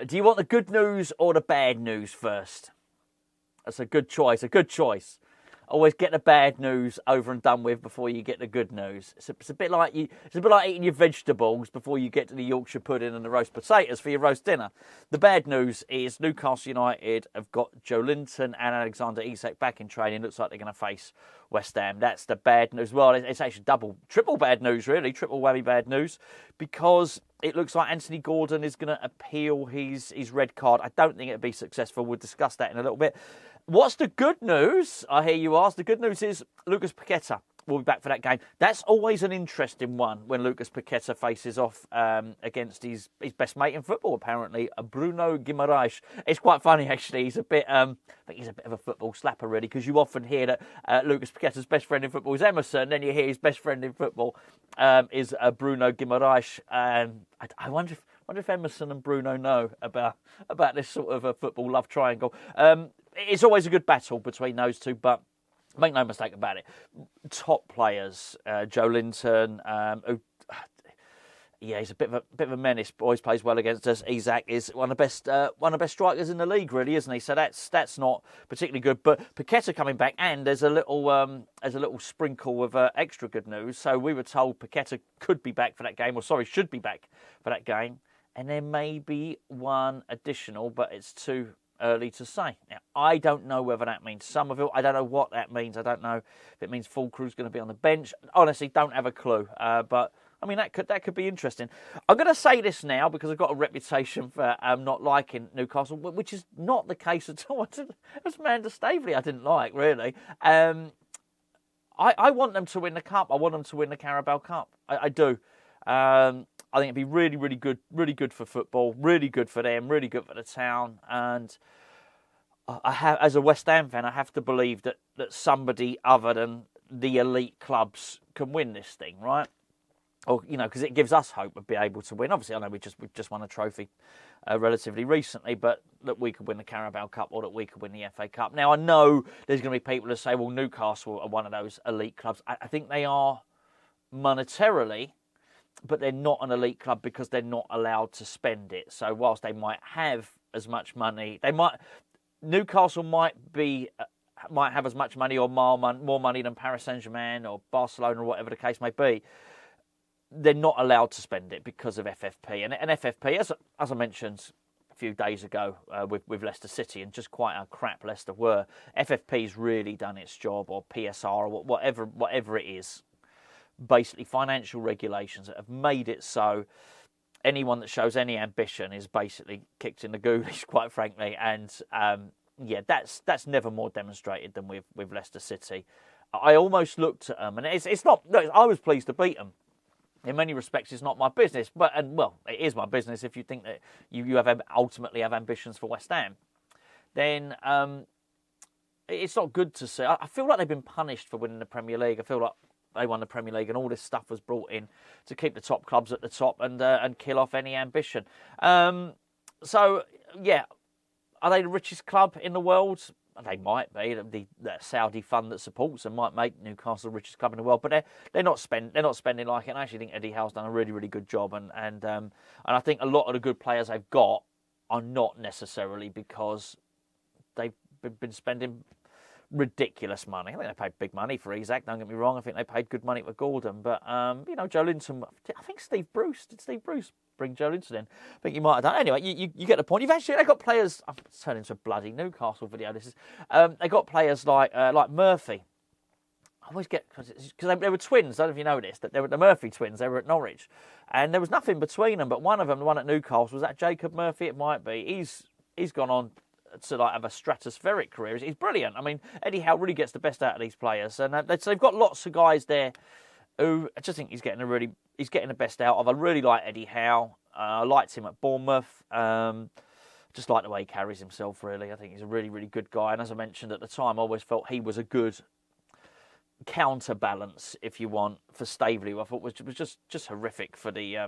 Do you want the good news or the bad news first? That's a good choice. Always get the bad news over and done with before you get the good news. It's a bit like eating your vegetables before you get to the Yorkshire pudding and the roast potatoes for your roast dinner. The bad news is Newcastle United have got Joelinton and Alexander Isak back in training. Looks like they're going to face West Ham. That's the bad news. Well, it's actually triple bad news, really. Triple whammy bad news, because it looks like Anthony Gordon is going to appeal his red card. I don't think it'll be successful. We'll discuss that in a little bit. What's the good news? I hear you ask. The good news is Lucas Paquetá will be back for that game. That's always an interesting one when Lucas Paquetá faces off against his best mate in football, apparently, Bruno Guimaraes. It's quite funny, actually. He's a bit, I think he's a bit of a football slapper, really, because you often hear that Lucas Paquetá's best friend in football is Emerson, and then you hear his best friend in football is Bruno Guimaraes. I wonder if Emerson and Bruno know about this sort of a football love triangle. It's always a good battle between those two, but make no mistake about it. Top players, Joelinton, he's a bit of a menace, but always plays well against us. Isak is one of the best strikers in the league, really, isn't he? So that's not particularly good. But Paquetá coming back, and there's a little sprinkle of extra good news. So we were told Paquetá should be back for that game, and there may be one additional, but it's too early to say. Now, I don't know whether that means Somerville. I don't know what that means. I don't know if it means full crew's going to be on the bench. Honestly, don't have a clue. But I mean, that could be interesting. I'm going to say this now because I've got a reputation for not liking Newcastle, which is not the case at all. It was Amanda Staveley I didn't like, really. I want them to win the cup. I want them to win the Carabao Cup. I do. I think it'd be really, really good for football, really good for them, really good for the town. And as a West Ham fan, I have to believe that somebody other than the elite clubs can win this thing, right? Or, because it gives us hope of being able to win. Obviously, I know we've just won a trophy relatively recently, but that we could win the Carabao Cup or that we could win the FA Cup. Now, I know there's going to be people that say, well, Newcastle are one of those elite clubs. I think they are monetarily, but they're not an elite club because they're not allowed to spend it. So whilst they might have as much money, Newcastle might have as much money or more money than Paris Saint-Germain or Barcelona or whatever the case may be. They're not allowed to spend it because of FFP. And FFP, as I mentioned a few days ago with Leicester City, and just quite how crap Leicester were, FFP's really done its job, or PSR, or whatever it is. Basically, financial regulations that have made it so anyone that shows any ambition is basically kicked in the goolies, quite frankly. And that's never more demonstrated than with Leicester City. I almost looked at them, and it's not. I was pleased to beat them. In many respects, it's not my business, it is my business if you think that you ultimately have ambitions for West Ham. Then it's not good to see. I feel like they've been punished for winning the Premier League. I feel like they won the Premier League, and all this stuff was brought in to keep the top clubs at the top and kill off any ambition. So, are they the richest club in the world? They might be. The Saudi fund that supports them might make Newcastle the richest club in the world, but they're not spending like it. And I actually think Eddie Howe's done a really, really good job, and I think a lot of the good players they've got are not necessarily because they've been spending ridiculous money. I think they paid big money for Isak, don't get me wrong. I think they paid good money for Gordon. But, Joelinton, I think Steve Bruce bring Joelinton in? I think you might have done. Anyway, you get the point. They've got players, I'm turning into a bloody Newcastle video, this is. They've got players like Murphy. I always get, because they were twins, I don't know if you know this, that they were the Murphy twins, they were at Norwich. And there was nothing between them, but one of them, the one at Newcastle, was that Jacob Murphy? It might be. He's gone on to have a stratospheric career. He's brilliant. I mean, Eddie Howe really gets the best out of these players, and so they've got lots of guys there who I just think he's getting the best out of. I really like Eddie Howe. I liked him at Bournemouth. Just like the way he carries himself, really. I think he's a really, really good guy. And as I mentioned at the time, I always felt he was a good counterbalance, if you want, for Staveley, who I thought was just horrific for the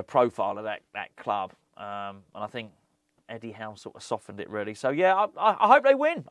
profile of that club. And I think Eddie Howe sort of softened it, really. So, yeah, I hope they win.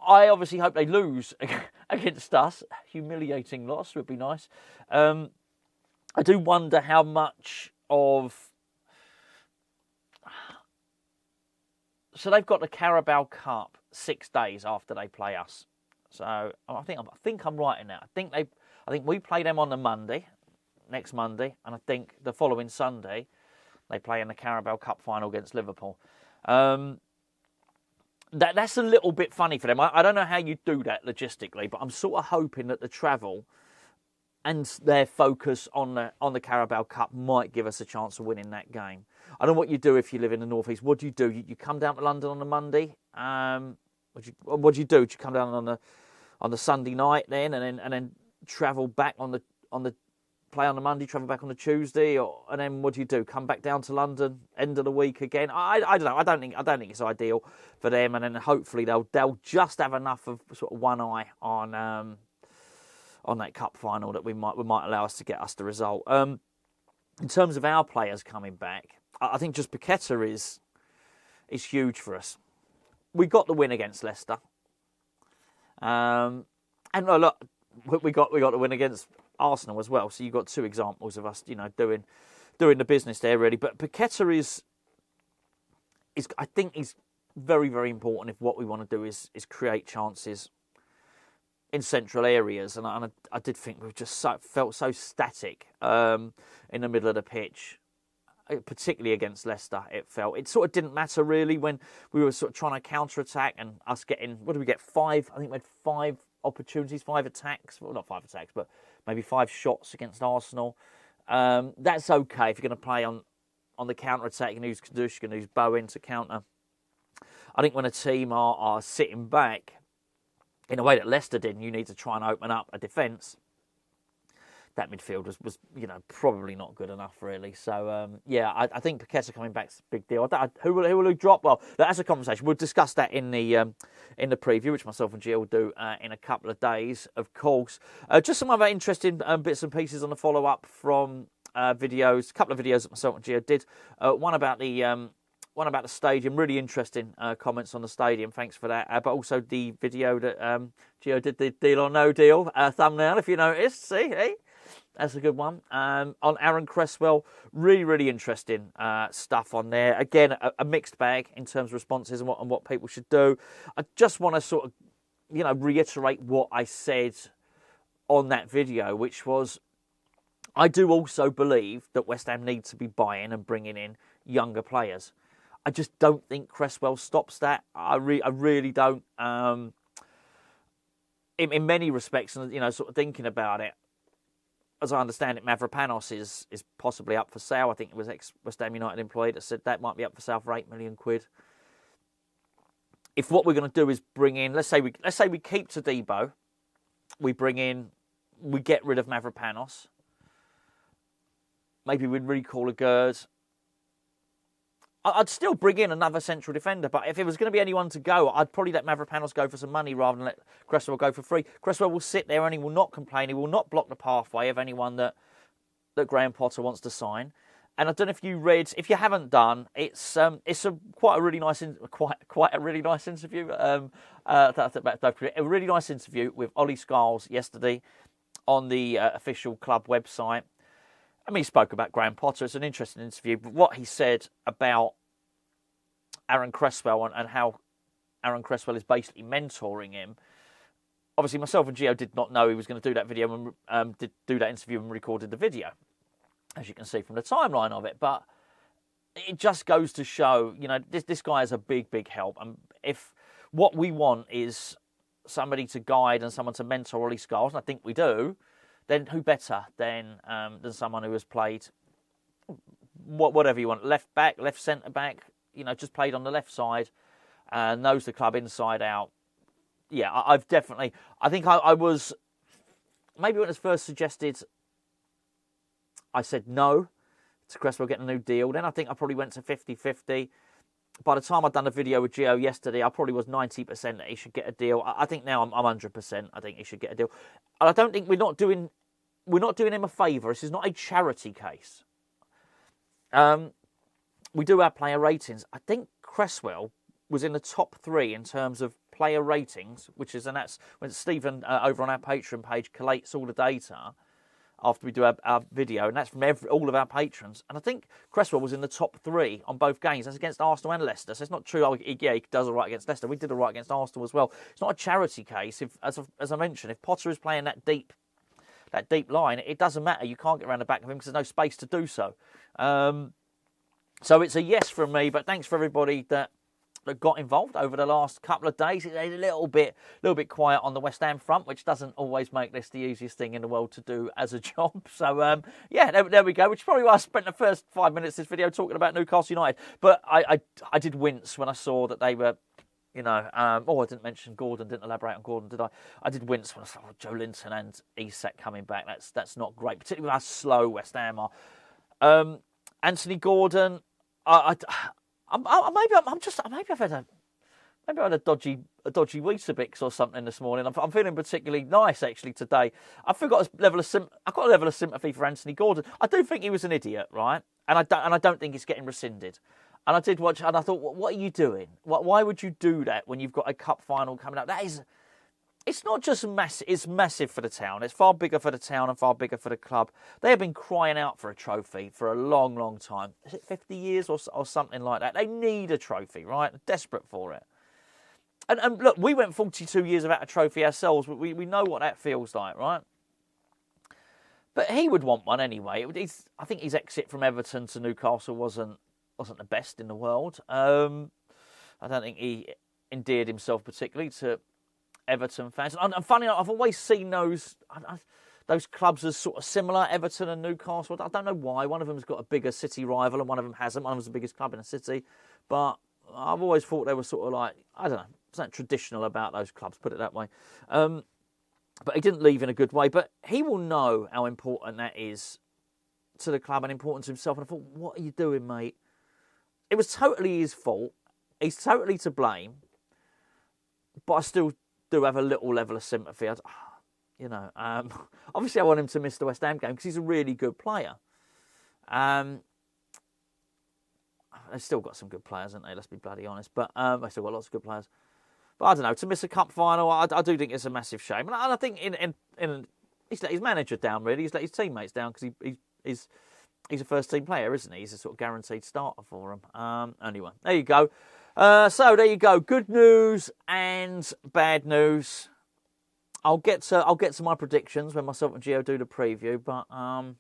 I obviously hope they lose against us. Humiliating loss would be nice. I do wonder how much of... So they've got the Carabao Cup 6 days after they play us. So I think I'm right in that. I think we play them on the Monday, next Monday, and I think the following Sunday they play in the Carabao Cup final against Liverpool. That's a little bit funny for them. I don't know how you do that logistically, but I'm sort of hoping that the travel and their focus on the Carabao Cup might give us a chance of winning that game. I don't know what you do if you live in the North East. What do? You come down to London on the Monday. What do you do? Do you come down on the Sunday night then, and then travel back on the play on the Monday, travel back on the Tuesday, and then what do you do? Come back down to London end of the week again? I don't know. I don't think it's ideal for them, and then hopefully they'll just have enough of sort of one eye on that cup final that we might allow us to get us the result. In terms of our players coming back, I think just Paquetá is huge for us. We got the win against Leicester, and look, we got the win against Arsenal as well. So you've got two examples of us, doing the business there really. But Paquetá is I think he's very, very important if what we want to do is create chances in central areas. And I did think we just felt so static in the middle of the pitch, particularly against Leicester. It sort of didn't matter really when we were sort of trying to counter-attack and us getting, what did we get, 5? I think we had 5 opportunities, 5 attacks. Well, not 5 attacks, but maybe 5 shots against Arsenal. That's okay if you're going to play on the counter-attack. You can use Kudus, you can use Bowen to counter. I think when a team are sitting back in a way that Leicester did, and you need to try and open up a defence, that midfield was probably not good enough really. So I think Paquetá coming back is a big deal. Who will drop? Well, that's a conversation. We'll discuss that in the preview, which myself and Gio will do in a couple of days, of course. Just some other interesting bits and pieces on the follow up from videos. A couple of videos that myself and Gio did. One about the stadium. Really interesting comments on the stadium. Thanks for that. But also the video that Gio did, the Deal or No Deal thumbnail, if you noticed. See, hey? That's a good one. On Aaron Cresswell, really, really interesting stuff on there. Again, a mixed bag in terms of responses and what people should do. I just want to sort of, reiterate what I said on that video, which was, I do also believe that West Ham need to be buying and bringing in younger players. I just don't think Cresswell stops that. I really don't. In many respects, and sort of thinking about it, as I understand it, Mavropanos is possibly up for sale. I think it was ex-West Ham United employee that said that might be up for sale for £8 million. If what we're going to do is bring in, let's say we keep Todibo, we get rid of Mavropanos, maybe we'd recall a Gerd. I'd still bring in another central defender, but if it was going to be anyone to go, I'd probably let Mavropanos go for some money rather than let Cresswell go for free. Cresswell will sit there and he will not complain. He will not block the pathway of anyone that Graham Potter wants to sign. And I don't know if you read, if you haven't done, it's a quite a really nice interview. A really nice interview with Ollie Scholes yesterday on the official club website. I mean, he spoke about Graham Potter. It's an interesting interview. But what he said about Aaron Cresswell and how Aaron Cresswell is basically mentoring him. Obviously, myself and Gio did not know he was going to do that video and did do that interview and recorded the video, as you can see from the timeline of it. But it just goes to show, this guy is a big, big help. And if what we want is somebody to guide and someone to mentor Ollie Scholes, and I think we do, then who better than someone who has played whatever you want, left back, left centre back, just played on the left side, knows the club inside out. Yeah, I think I was, maybe when it was first suggested, I said no to Cresswell getting a new deal. Then I think I probably went to 50-50. By the time I'd done a video with Gio yesterday, I probably was 90% that he should get a deal. I think now I'm 100%. I think he should get a deal. And I don't think we're not doing him a favour. This is not a charity case. We do our player ratings. I think Cresswell was in the top 3 in terms of player ratings, and that's when Stephen over on our Patreon page collates all the data. after we do our video, and that's from all of our patrons. And I think Cresswell was in the top 3 on both games. That's against Arsenal and Leicester. So it's not true. He does all right against Leicester. We did all right against Arsenal as well. It's not a charity case. As I mentioned, if Potter is playing that deep line, it doesn't matter. You can't get around the back of him because there's no space to do so. So it's a yes from me. But thanks for everybody that got involved over the last couple of days. It's a little bit quiet on the West Ham front, which doesn't always make this the easiest thing in the world to do as a job. So, there we go, which is probably why I spent the first 5 minutes of this video talking about Newcastle United. But I did wince when I saw that they were, I didn't mention Gordon, didn't elaborate on Gordon, did I? I did wince when I saw Joelinton and Isak coming back. That's not great, particularly with how slow West Ham are. Anthony Gordon, maybe I've had a dodgy Weetabix or something this morning. I'm feeling particularly nice actually today. I've got a level of sympathy for Anthony Gordon. I do think he was an idiot, right? And I don't think he's getting rescinded. And I did watch, and I thought, what are you doing? Why would you do that when you've got a cup final coming up? It's not just massive, it's massive for the town. It's far bigger for the town and far bigger for the club. They have been crying out for a trophy for a long, long time. Is it 50 years or something like that? They need a trophy, right? They're desperate for it. And look, we went 42 years without a trophy ourselves, but we know what that feels like, right? But he would want one anyway. I think his exit from Everton to Newcastle wasn't the best in the world. I don't think he endeared himself particularly to Everton fans. And funny enough, I've always seen those clubs as sort of similar, Everton and Newcastle. I don't know why. One of them's got a bigger city rival and one of them hasn't. One of them's the biggest club in the city. But I've always thought they were sort of like, I don't know, something traditional about those clubs, put it that way. But he didn't leave in a good way. But he will know how important that is to the club and important to himself. And I thought, what are you doing, mate? It was totally his fault. He's totally to blame. But I still do have a little level of sympathy. Obviously I want him to miss the West Ham game because he's a really good player. They've still got some good players, haven't they? Let's be bloody honest. But they've still got lots of good players. But I don't know, to miss a cup final, I do think it's a massive shame. And I think he's let his manager down, really. He's let his teammates down because he's a first-team player, isn't he? He's a sort of guaranteed starter for them. Anyway, there you go. So there you go. Good news and bad news. I'll get to my predictions when myself and Gio do the preview. But I'm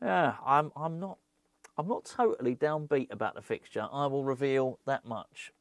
not totally downbeat about the fixture. I will reveal that much.